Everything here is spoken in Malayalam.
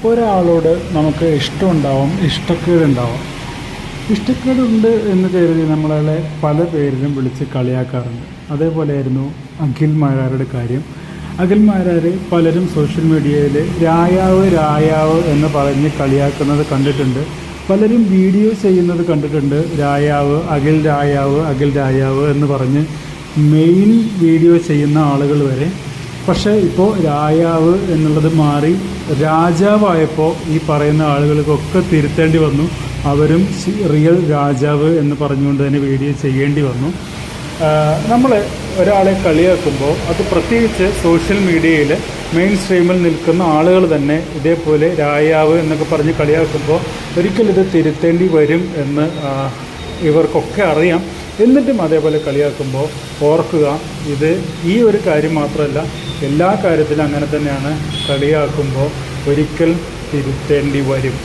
ഒരാളോട് നമുക്ക് ഇഷ്ടമുണ്ടാവും, ഇഷ്ടക്കേടുണ്ടാവും. ഇഷ്ടക്കേടുണ്ട് എന്ന് കരുതി നമ്മളെ പല പേരിലും വിളിച്ച് കളിയാക്കാറുണ്ട്. അതേപോലെയായിരുന്നു അഖിൽ മാരാരുടെ കാര്യം. അഖിൽ മാരാർ പലരും സോഷ്യൽ മീഡിയയിൽ രായാവ് രായാവ് എന്ന് പറഞ്ഞ് കളിയാക്കുന്നത് കണ്ടിട്ടുണ്ട്. പലരും വീഡിയോ ചെയ്യുന്നത് കണ്ടിട്ടുണ്ട്. രായാവ്, അഖിൽ രായാവ്, അഖിൽ രായാവ് എന്ന് പറഞ്ഞ് മെയിൻ വീഡിയോ ചെയ്യുന്ന ആളുകൾ വരെ. പക്ഷേ ഇപ്പോൾ രായാവ് എന്നുള്ളത് മാറി രാജാവായപ്പോൾ ഈ പറയുന്ന ആളുകൾക്കൊക്കെ തിരുത്തേണ്ടി വന്നു. അവരും റിയൽ രാജാവ് എന്ന് പറഞ്ഞുകൊണ്ട് തന്നെ വീഡിയോ ചെയ്യേണ്ടി വന്നു. നമ്മൾ ഒരാളെ കളിയാക്കുമ്പോൾ അത് പ്രത്യേകിച്ച് സോഷ്യൽ മീഡിയയിൽ മെയിൻ സ്ട്രീമിൽ നിൽക്കുന്ന ആളുകൾ തന്നെ ഇതേപോലെ രായാവ് എന്നൊക്കെ പറഞ്ഞ് കളിയാക്കുമ്പോൾ ഒരിക്കലും ഇത് തിരുത്തേണ്ടി വരും എന്ന് ഇവർക്കൊക്കെ അറിയാം. എന്നിട്ടും അതേപോലെ കളിയാക്കുമ്പോൾ ഓർക്കുക, ഇത് ഈ ഒരു കാര്യം മാത്രമല്ല, എല്ലാ കാര്യത്തിലും അങ്ങനെ തന്നെയാണ്. കളിയാക്കുമ്പോൾ ഒരിക്കൽ തിരുത്തേണ്ടി വരും.